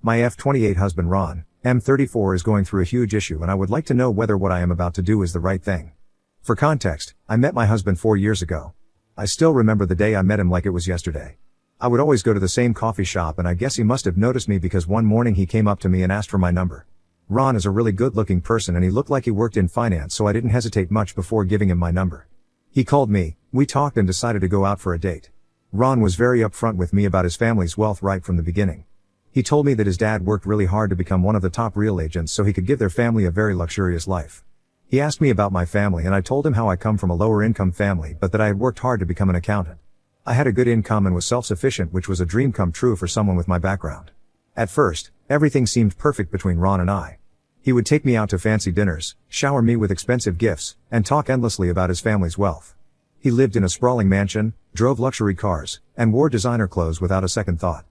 My F28 husband Ron, M34 is going through a huge issue and I would like to know whether what I am about to do is the right thing. For context, I met my husband 4 years ago. I still remember the day I met him like it was yesterday. I would always go to the same coffee shop and I guess he must have noticed me because one morning he came up to me and asked for my number. Ron is a really good looking person and he looked like he worked in finance, so I didn't hesitate much before giving him my number. He called me, we talked and decided to go out for a date. Ron was very upfront with me about his family's wealth right from the beginning. He told me that his dad worked really hard to become one of the top real agents so he could give their family a very luxurious life. He asked me about my family and I told him how I come from a lower income family but that I had worked hard to become an accountant. I had a good income and was self-sufficient, which was a dream come true for someone with my background. At first, everything seemed perfect between Ron and I. He would take me out to fancy dinners, shower me with expensive gifts, and talk endlessly about his family's wealth. He lived in a sprawling mansion, drove luxury cars, and wore designer clothes without a second thought.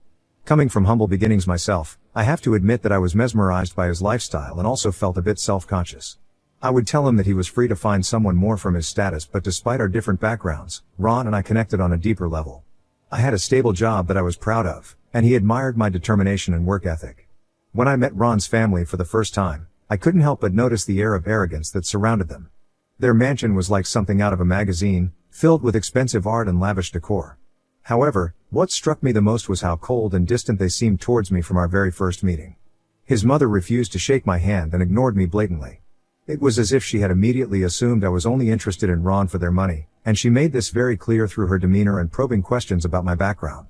Coming from humble beginnings myself, I have to admit that I was mesmerized by his lifestyle and also felt a bit self-conscious. I would tell him that he was free to find someone more from his status, but despite our different backgrounds, Ron and I connected on a deeper level. I had a stable job that I was proud of, and he admired my determination and work ethic. When I met Ron's family for the first time, I couldn't help but notice the air of arrogance that surrounded them. Their mansion was like something out of a magazine, filled with expensive art and lavish decor. However, what struck me the most was how cold and distant they seemed towards me from our very first meeting. His mother refused to shake my hand and ignored me blatantly. It was as if she had immediately assumed I was only interested in Ron for their money, and she made this very clear through her demeanor and probing questions about my background.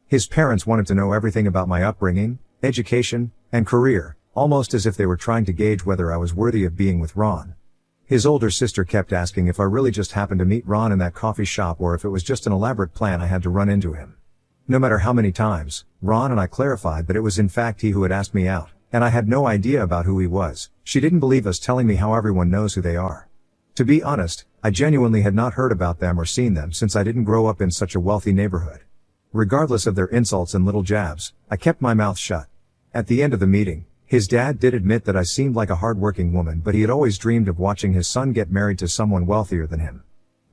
His parents wanted to know everything about my upbringing, education, and career, almost as if they were trying to gauge whether I was worthy of being with Ron. His older sister kept asking if I really just happened to meet Ron in that coffee shop or if it was just an elaborate plan I had to run into him. No matter how many times, Ron and I clarified that it was in fact he who had asked me out, and I had no idea about who he was. She didn't believe us telling me how everyone knows who they are. To be honest, I genuinely had not heard about them or seen them since I didn't grow up in such a wealthy neighborhood. Regardless of their insults and little jabs, I kept my mouth shut. At the end of the meeting, his dad did admit that I seemed like a hard-working woman, but he had always dreamed of watching his son get married to someone wealthier than him.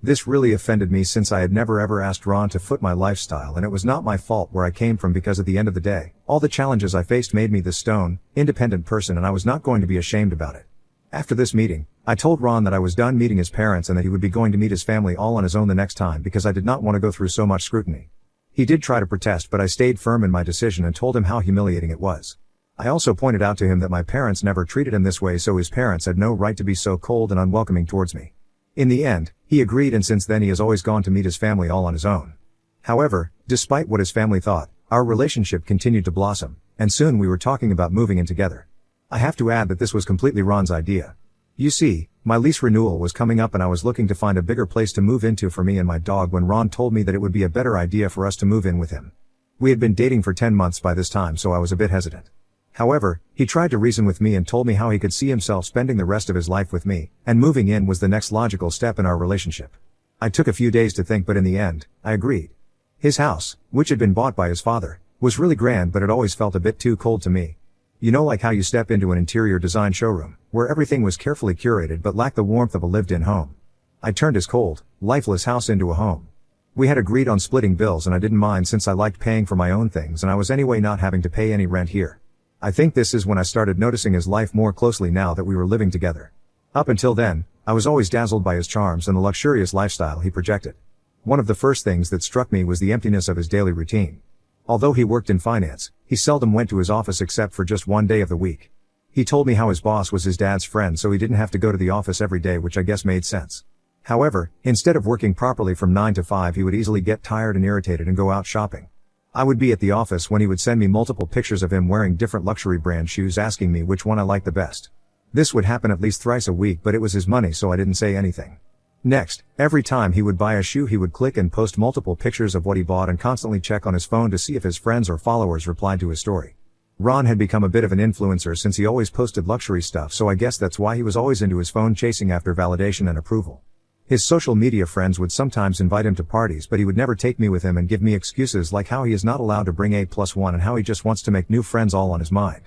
This really offended me since I had never ever asked Ron to foot my lifestyle, and it was not my fault where I came from because at the end of the day, all the challenges I faced made me this stone, independent person, and I was not going to be ashamed about it. After this meeting, I told Ron that I was done meeting his parents and that he would be going to meet his family all on his own the next time because I did not want to go through so much scrutiny. He did try to protest, but I stayed firm in my decision and told him how humiliating it was. I also pointed out to him that my parents never treated him this way, so his parents had no right to be so cold and unwelcoming towards me. In the end, he agreed, and since then he has always gone to meet his family all on his own. However, despite what his family thought, our relationship continued to blossom, and soon we were talking about moving in together. I have to add that this was completely Ron's idea. You see, my lease renewal was coming up and I was looking to find a bigger place to move into for me and my dog when Ron told me that it would be a better idea for us to move in with him. We had been dating for 10 months by this time, so I was a bit hesitant. However, he tried to reason with me and told me how he could see himself spending the rest of his life with me, and moving in was the next logical step in our relationship. I took a few days to think, but in the end, I agreed. His house, which had been bought by his father, was really grand, but it always felt a bit too cold to me. You know, like how you step into an interior design showroom, where everything was carefully curated but lacked the warmth of a lived-in home. I turned his cold, lifeless house into a home. We had agreed on splitting bills and I didn't mind since I liked paying for my own things and I was anyway not having to pay any rent here. I think this is when I started noticing his life more closely now that we were living together. Up until then, I was always dazzled by his charms and the luxurious lifestyle he projected. One of the first things that struck me was the emptiness of his daily routine. Although he worked in finance, he seldom went to his office except for just one day of the week. He told me how his boss was his dad's friend, so he didn't have to go to the office every day, which I guess made sense. However, instead of working properly from 9 to 5, he would easily get tired and irritated and go out shopping. I would be at the office when he would send me multiple pictures of him wearing different luxury brand shoes, asking me which one I liked the best. This would happen at least thrice a week, but it was his money, so I didn't say anything. Next, every time he would buy a shoe, he would click and post multiple pictures of what he bought and constantly check on his phone to see if his friends or followers replied to his story. Ron had become a bit of an influencer since he always posted luxury stuff, so I guess that's why he was always into his phone, chasing after validation and approval. His social media friends would sometimes invite him to parties, but he would never take me with him and give me excuses like how he is not allowed to bring A+1 and how he just wants to make new friends, all on his mind.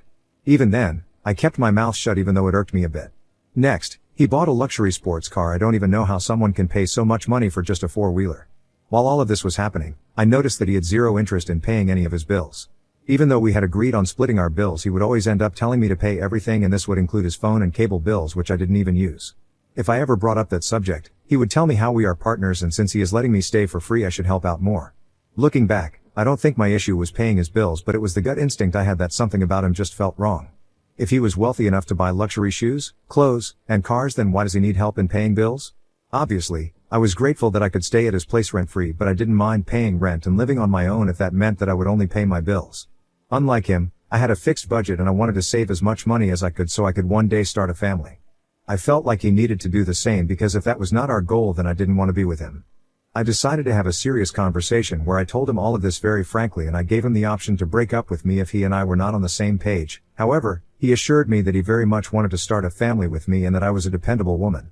Even then, I kept my mouth shut even though it irked me a bit. Next, he bought a luxury sports car. I don't even know how someone can pay so much money for just a four-wheeler. While all of this was happening, I noticed that he had zero interest in paying any of his bills. Even though we had agreed on splitting our bills, he would always end up telling me to pay everything, and this would include his phone and cable bills, which I didn't even use. If I ever brought up that subject, he would tell me how we are partners and since he is letting me stay for free I should help out more. Looking back, I don't think my issue was paying his bills, but it was the gut instinct I had that something about him just felt wrong. If he was wealthy enough to buy luxury shoes, clothes, and cars, then why does he need help in paying bills? Obviously, I was grateful that I could stay at his place rent-free, but I didn't mind paying rent and living on my own if that meant that I would only pay my bills. Unlike him, I had a fixed budget and I wanted to save as much money as I could so I could one day start a family. I felt like he needed to do the same because if that was not our goal, then I didn't want to be with him. I decided to have a serious conversation where I told him all of this very frankly, and I gave him the option to break up with me if he and I were not on the same page. However, he assured me that he very much wanted to start a family with me and that I was a dependable woman.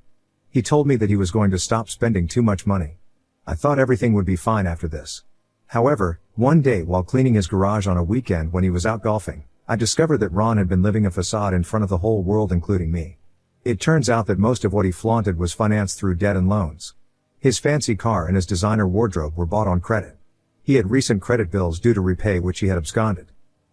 He told me that he was going to stop spending too much money. I thought everything would be fine after this. However, one day while cleaning his garage on a weekend when he was out golfing, I discovered that Ron had been living a facade in front of the whole world, including me. It turns out that most of what he flaunted was financed through debt and loans. His fancy car and his designer wardrobe were bought on credit. He had recent credit bills due to repay which he had absconded.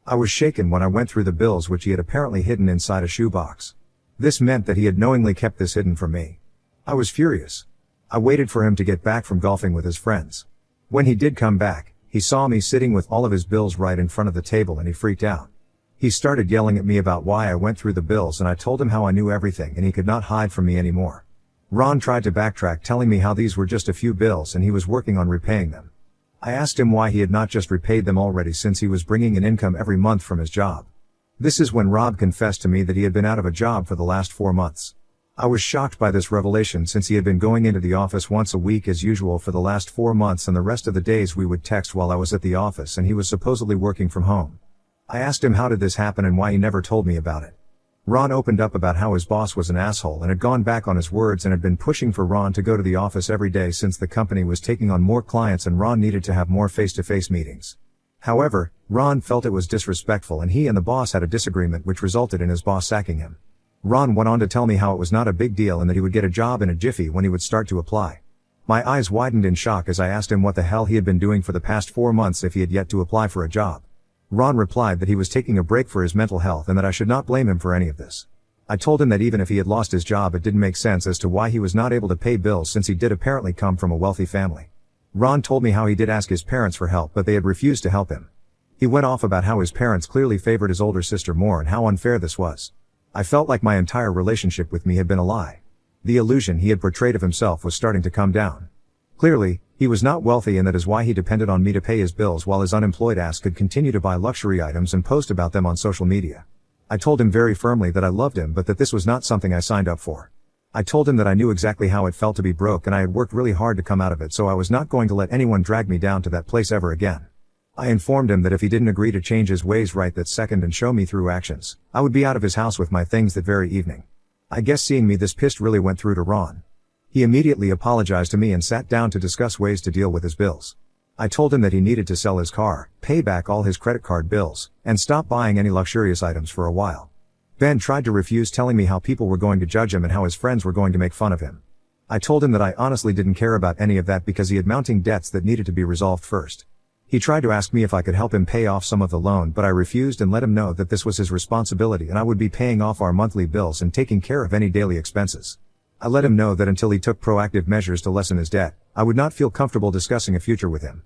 I was shaken when I went through the bills which he had apparently hidden inside a shoebox. This meant that he had knowingly kept this hidden from me. I was furious. I waited for him to get back from golfing with his friends. When he did come back, he saw me sitting with all of his bills right in front of the table and he freaked out. He started yelling at me about why I went through the bills, and I told him how I knew everything and he could not hide from me anymore. Ron tried to backtrack, telling me how these were just a few bills and he was working on repaying them. I asked him why he had not just repaid them already since he was bringing in income every month from his job. This is when Rob confessed to me that he had been out of a job for the last 4 months. I was shocked by this revelation since he had been going into the office once a week as usual for the last 4 months, and the rest of the days we would text while I was at the office and he was supposedly working from home. I asked him how did this happen and why he never told me about it. Ron opened up about how his boss was an asshole and had gone back on his words and had been pushing for Ron to go to the office every day since the company was taking on more clients and Ron needed to have more face-to-face meetings. However, Ron felt it was disrespectful and he and the boss had a disagreement which resulted in his boss sacking him. Ron went on to tell me how it was not a big deal and that he would get a job in a jiffy when he would start to apply. My eyes widened in shock as I asked him what the hell he had been doing for the past 4 months if he had yet to apply for a job. Ron replied that he was taking a break for his mental health and that I should not blame him for any of this. I told him that even if he had lost his job, it didn't make sense as to why he was not able to pay bills since he did apparently come from a wealthy family. Ron told me how he did ask his parents for help but they had refused to help him. He went off about how his parents clearly favored his older sister more and how unfair this was. I felt like my entire relationship with me had been a lie. The illusion he had portrayed of himself was starting to come down. Clearly, he was not wealthy and that is why he depended on me to pay his bills while his unemployed ass could continue to buy luxury items and post about them on social media. I told him very firmly that I loved him but that this was not something I signed up for. I told him that I knew exactly how it felt to be broke and I had worked really hard to come out of it, so I was not going to let anyone drag me down to that place ever again. I informed him that if he didn't agree to change his ways right that second and show me through actions, I would be out of his house with my things that very evening. I guess seeing me this pissed really went through to Ron. He immediately apologized to me and sat down to discuss ways to deal with his bills. I told him that he needed to sell his car, pay back all his credit card bills, and stop buying any luxurious items for a while. Ben tried to refuse, telling me how people were going to judge him and how his friends were going to make fun of him. I told him that I honestly didn't care about any of that because he had mounting debts that needed to be resolved first. He tried to ask me if I could help him pay off some of the loan, but I refused and let him know that this was his responsibility and I would be paying off our monthly bills and taking care of any daily expenses. I let him know that until he took proactive measures to lessen his debt, I would not feel comfortable discussing a future with him.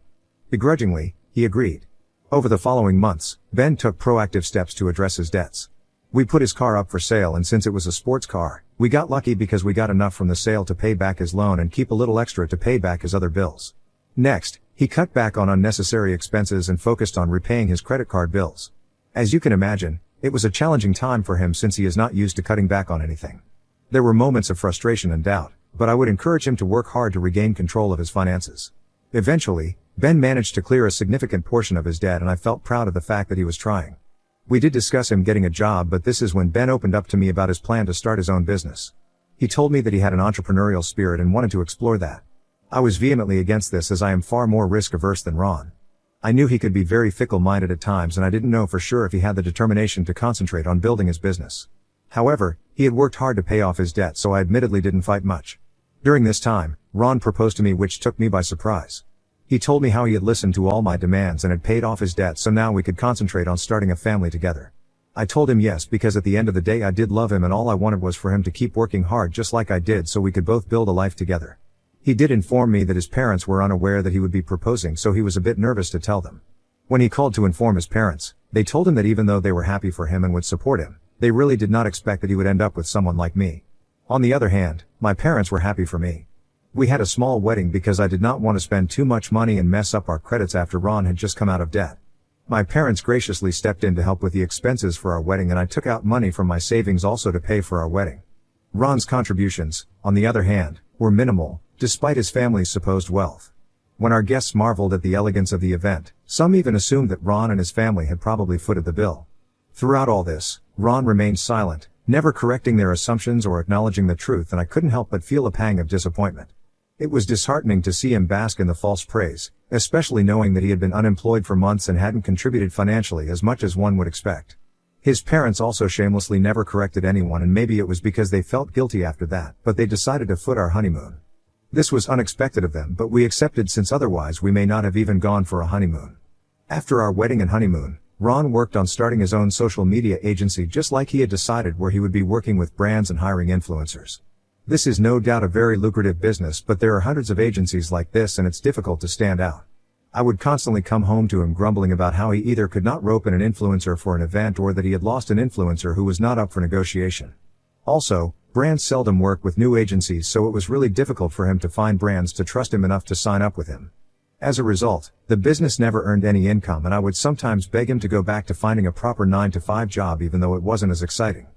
Begrudgingly, he agreed. Over the following months, Ben took proactive steps to address his debts. We put his car up for sale, and since it was a sports car, we got lucky because we got enough from the sale to pay back his loan and keep a little extra to pay back his other bills. Next, he cut back on unnecessary expenses and focused on repaying his credit card bills. As you can imagine, it was a challenging time for him since he is not used to cutting back on anything. There were moments of frustration and doubt, but I would encourage him to work hard to regain control of his finances. Eventually, Ben managed to clear a significant portion of his debt and I felt proud of the fact that he was trying. We did discuss him getting a job, but this is when Ben opened up to me about his plan to start his own business. He told me that he had an entrepreneurial spirit and wanted to explore that. I was vehemently against this as I am far more risk-averse than Ron. I knew he could be very fickle-minded at times and I didn't know for sure if he had the determination to concentrate on building his business. However, he had worked hard to pay off his debt, so I admittedly didn't fight much. During this time, Ron proposed to me, which took me by surprise. He told me how he had listened to all my demands and had paid off his debt so now we could concentrate on starting a family together. I told him yes because at the end of the day I did love him and all I wanted was for him to keep working hard just like I did so we could both build a life together. He did inform me that his parents were unaware that he would be proposing so he was a bit nervous to tell them. When he called to inform his parents, they told him that even though they were happy for him and would support him, they really did not expect that he would end up with someone like me. On the other hand, my parents were happy for me. We had a small wedding because I did not want to spend too much money and mess up our credits after Ron had just come out of debt. My parents graciously stepped in to help with the expenses for our wedding and I took out money from my savings also to pay for our wedding. Ron's contributions, on the other hand, were minimal, despite his family's supposed wealth. When our guests marveled at the elegance of the event, some even assumed that Ron and his family had probably footed the bill. Throughout all this, Ron remained silent, never correcting their assumptions or acknowledging the truth, and I couldn't help but feel a pang of disappointment. It was disheartening to see him bask in the false praise, especially knowing that he had been unemployed for months and hadn't contributed financially as much as one would expect. His parents also shamelessly never corrected anyone, and maybe it was because they felt guilty after that, but they decided to foot our honeymoon. This was unexpected of them, but we accepted since otherwise we may not have even gone for a honeymoon. After our wedding and honeymoon, Ron worked on starting his own social media agency just like he had decided, where he would be working with brands and hiring influencers. This is no doubt a very lucrative business, but there are hundreds of agencies like this and it's difficult to stand out. I would constantly come home to him grumbling about how he either could not rope in an influencer for an event or that he had lost an influencer who was not up for negotiation. Also, brands seldom work with new agencies, so it was really difficult for him to find brands to trust him enough to sign up with him. As a result, the business never earned any income and I would sometimes beg him to go back to finding a proper 9-to-5 job even though it wasn't as exciting.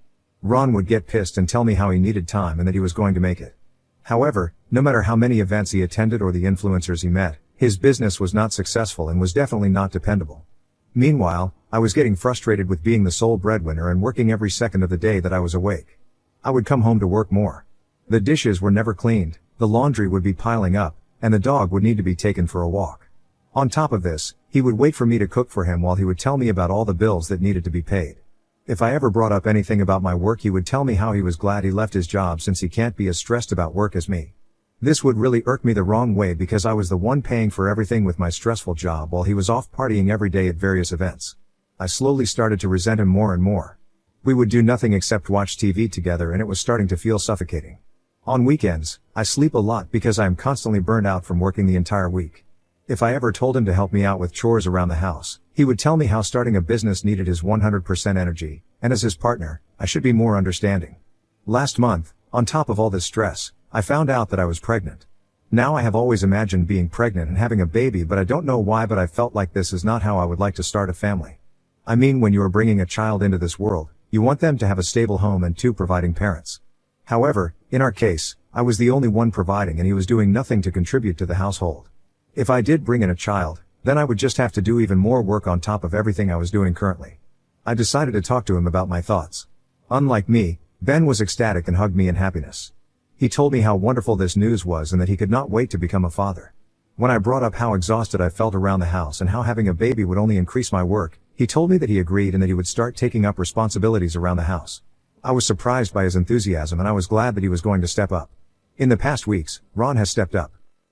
Ron would get pissed and tell me how he needed time and that he was going to make it. However, no matter how many events he attended or the influencers he met, his business was not successful and was definitely not dependable. Meanwhile, I was getting frustrated with being the sole breadwinner and working every second of the day that I was awake. I would come home to work more. The dishes were never cleaned, the laundry would be piling up, and the dog would need to be taken for a walk. On top of this, he would wait for me to cook for him while he would tell me about all the bills that needed to be paid. If I ever brought up anything about my work, he would tell me how he was glad he left his job since he can't be as stressed about work as me. This would really irk me the wrong way because I was the one paying for everything with my stressful job while he was off partying every day at various events. I slowly started to resent him more and more. We would do nothing except watch TV together and it was starting to feel suffocating. On weekends, I sleep a lot because I am constantly burned out from working the entire week. If I ever told him to help me out with chores around the house, he would tell me how starting a business needed his 100% energy, and as his partner, I should be more understanding. Last month, on top of all this stress, I found out that I was pregnant. Now I have always imagined being pregnant and having a baby, but I don't know why, but I felt like this is not how I would like to start a family. I mean, when you are bringing a child into this world, you want them to have a stable home and 2 providing parents. However, in our case, I was the only one providing and he was doing nothing to contribute to the household. If I did bring in a child, then I would just have to do even more work on top of everything I was doing currently. I decided to talk to him about my thoughts. Unlike me, Ben was ecstatic and hugged me in happiness. He told me how wonderful this news was and that he could not wait to become a father. When I brought up how exhausted I felt around the house and how having a baby would only increase my work, he told me that he agreed and that he would start taking up responsibilities around the house. I was surprised by his enthusiasm and I was glad that he was going to step up. In the past weeks, Ron has stepped up.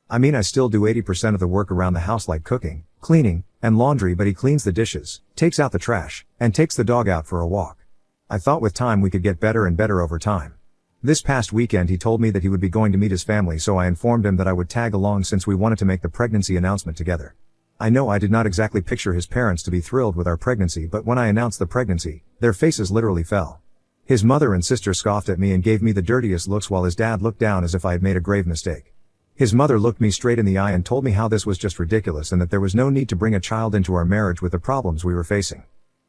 I mean, I still do 80% of the work around the house like cooking, cleaning, and laundry, but he cleans the dishes, takes out the trash, and takes the dog out for a walk. I thought with time we could get better and better over time. This past weekend he told me that he would be going to meet his family, so I informed him that I would tag along since we wanted to make the pregnancy announcement together. I know I did not exactly picture his parents to be thrilled with our pregnancy, but when I announced the pregnancy, their faces literally fell. His mother and sister scoffed at me and gave me the dirtiest looks while his dad looked down as if I had made a grave mistake. His mother looked me straight in the eye and told me how this was just ridiculous and that there was no need to bring a child into our marriage with the problems we were facing.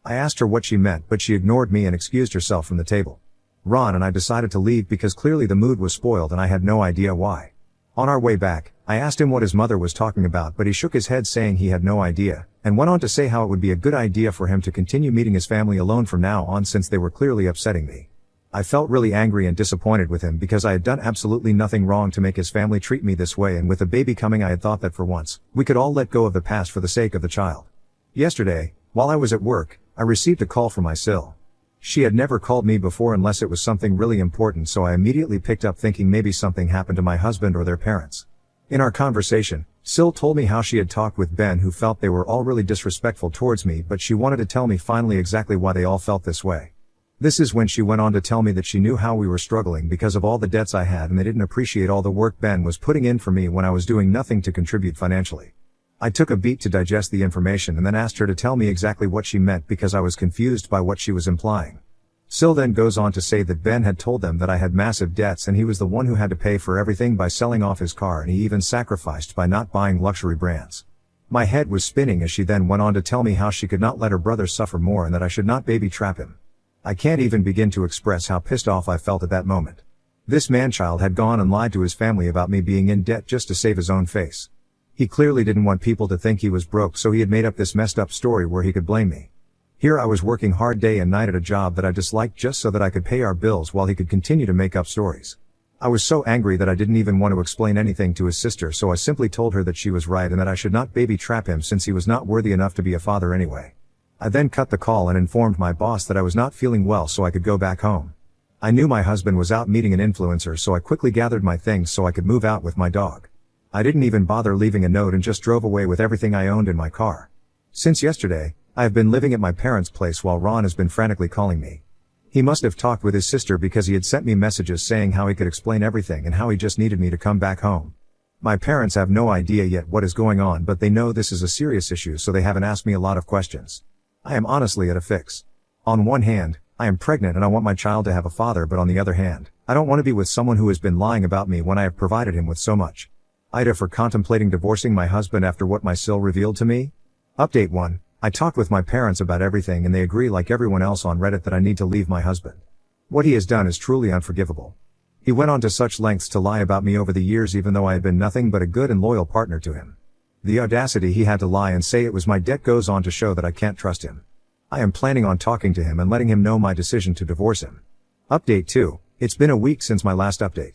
I asked her what she meant, but she ignored me and excused herself from the table. Ron and I decided to leave because clearly the mood was spoiled and I had no idea why. On our way back, I asked him what his mother was talking about, but he shook his head saying he had no idea, and went on to say how it would be a good idea for him to continue meeting his family alone from now on since they were clearly upsetting me. I felt really angry and disappointed with him because I had done absolutely nothing wrong to make his family treat me this way, and with a baby coming I had thought that for once, we could all let go of the past for the sake of the child. Yesterday, while I was at work, I received a call from my SIL. She had never called me before unless it was something really important, so I immediately picked up thinking maybe something happened to my husband or their parents. In our conversation, Sil told me how she had talked with Ben, who felt they were all really disrespectful towards me, but she wanted to tell me finally exactly why they all felt this way. This is when she went on to tell me that she knew how we were struggling because of all the debts I had, and they didn't appreciate all the work Ben was putting in for me when I was doing nothing to contribute financially. I took a beat to digest the information and then asked her to tell me exactly what she meant because I was confused by what she was implying. Sil then goes on to say that Ben had told them that I had massive debts and he was the one who had to pay for everything by selling off his car, and he even sacrificed by not buying luxury brands. My head was spinning as she then went on to tell me how she could not let her brother suffer more and that I should not baby trap him. I can't even begin to express how pissed off I felt at that moment. This man-child had gone and lied to his family about me being in debt just to save his own face. He clearly didn't want people to think he was broke, so he had made up this messed up story where he could blame me. Here I was working hard day and night at a job that I disliked just so that I could pay our bills while he could continue to make up stories. I was so angry that I didn't even want to explain anything to his sister, so I simply told her that she was right and that I should not baby trap him since he was not worthy enough to be a father anyway. I then cut the call and informed my boss that I was not feeling well so I could go back home. I knew my husband was out meeting an influencer, so I quickly gathered my things so I could move out with my dog. I didn't even bother leaving a note and just drove away with everything I owned in my car. Since yesterday, I have been living at my parents' place while Ron has been frantically calling me. He must have talked with his sister because he had sent me messages saying how he could explain everything and how he just needed me to come back home. My parents have no idea yet what is going on, but they know this is a serious issue, so they haven't asked me a lot of questions. I am honestly at a fix. On one hand, I am pregnant and I want my child to have a father, but on the other hand, I don't want to be with someone who has been lying about me when I have provided him with so much. Ida for contemplating divorcing my husband after what my Sil revealed to me. Update 1. I talked with my parents about everything and they agree like everyone else on Reddit that I need to leave my husband. What he has done is truly unforgivable. He went on to such lengths to lie about me over the years even though I had been nothing but a good and loyal partner to him. The audacity he had to lie and say it was my debt goes on to show that I can't trust him. I am planning on talking to him and letting him know my decision to divorce him. Update 2. It's been a week since my last update.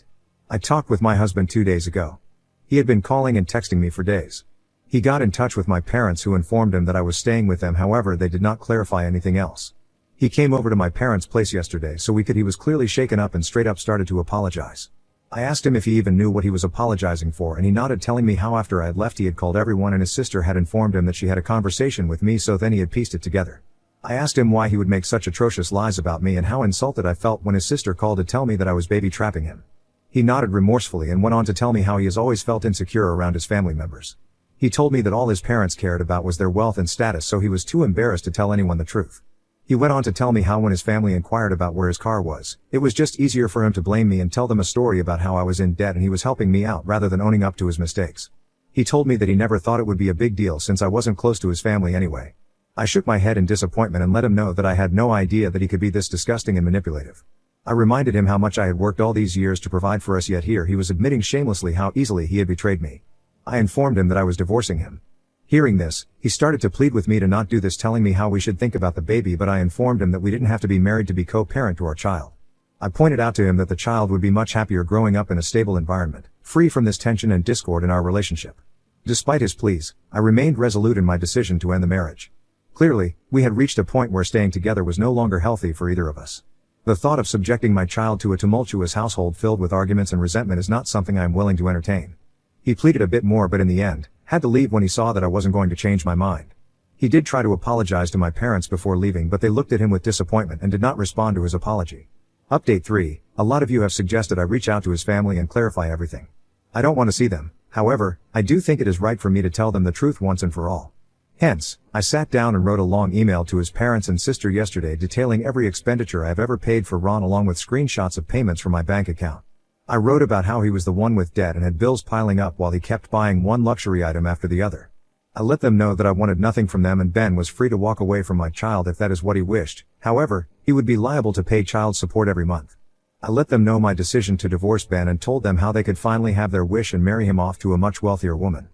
I talked with my husband 2 days ago. He had been calling and texting me for days. He got in touch with my parents who informed him that I was staying with them, however they did not clarify anything else. He came over to my parents' place yesterday so he was clearly shaken up and straight up started to apologize. I asked him if he even knew what he was apologizing for and he nodded, telling me how after I had left he had called everyone and his sister had informed him that she had a conversation with me, so then he had pieced it together. I asked him why he would make such atrocious lies about me and how insulted I felt when his sister called to tell me that I was baby trapping him. He nodded remorsefully and went on to tell me how he has always felt insecure around his family members. He told me that all his parents cared about was their wealth and status, so he was too embarrassed to tell anyone the truth. He went on to tell me how when his family inquired about where his car was, it was just easier for him to blame me and tell them a story about how I was in debt and he was helping me out rather than owning up to his mistakes. He told me that he never thought it would be a big deal since I wasn't close to his family anyway. I shook my head in disappointment and let him know that I had no idea that he could be this disgusting and manipulative. I reminded him how much I had worked all these years to provide for us, yet here he was admitting shamelessly how easily he had betrayed me. I informed him that I was divorcing him. Hearing this, he started to plead with me to not do this, telling me how we should think about the baby, but I informed him that we didn't have to be married to be co-parent to our child. I pointed out to him that the child would be much happier growing up in a stable environment, free from this tension and discord in our relationship. Despite his pleas, I remained resolute in my decision to end the marriage. Clearly, we had reached a point where staying together was no longer healthy for either of us. The thought of subjecting my child to a tumultuous household filled with arguments and resentment is not something I am willing to entertain. He pleaded a bit more, but in the end, had to leave when he saw that I wasn't going to change my mind. He did try to apologize to my parents before leaving, but they looked at him with disappointment and did not respond to his apology. Update 3. A lot of you have suggested I reach out to his family and clarify everything. I don't want to see them. However, I do think it is right for me to tell them the truth once and for all. Hence, I sat down and wrote a long email to his parents and sister yesterday detailing every expenditure I have ever paid for Ron along with screenshots of payments from my bank account. I wrote about how he was the one with debt and had bills piling up while he kept buying one luxury item after the other. I let them know that I wanted nothing from them and Ben was free to walk away from my child if that is what he wished. However, he would be liable to pay child support every month. I let them know my decision to divorce Ben and told them how they could finally have their wish and marry him off to a much wealthier woman.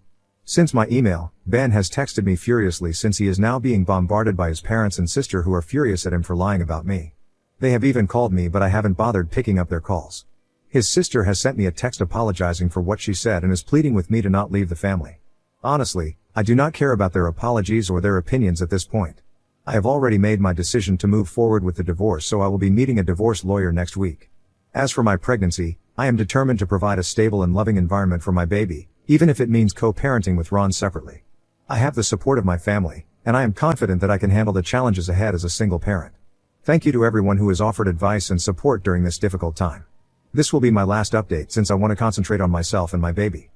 Since my email, Ben has texted me furiously since he is now being bombarded by his parents and sister who are furious at him for lying about me. They have even called me, but I haven't bothered picking up their calls. His sister has sent me a text apologizing for what she said and is pleading with me to not leave the family. Honestly, I do not care about their apologies or their opinions at this point. I have already made my decision to move forward with the divorce, so I will be meeting a divorce lawyer next week. As for my pregnancy, I am determined to provide a stable and loving environment for my baby, even if it means co-parenting with Ron separately. I have the support of my family, and I am confident that I can handle the challenges ahead as a single parent. Thank you to everyone who has offered advice and support during this difficult time. This will be my last update since I want to concentrate on myself and my baby.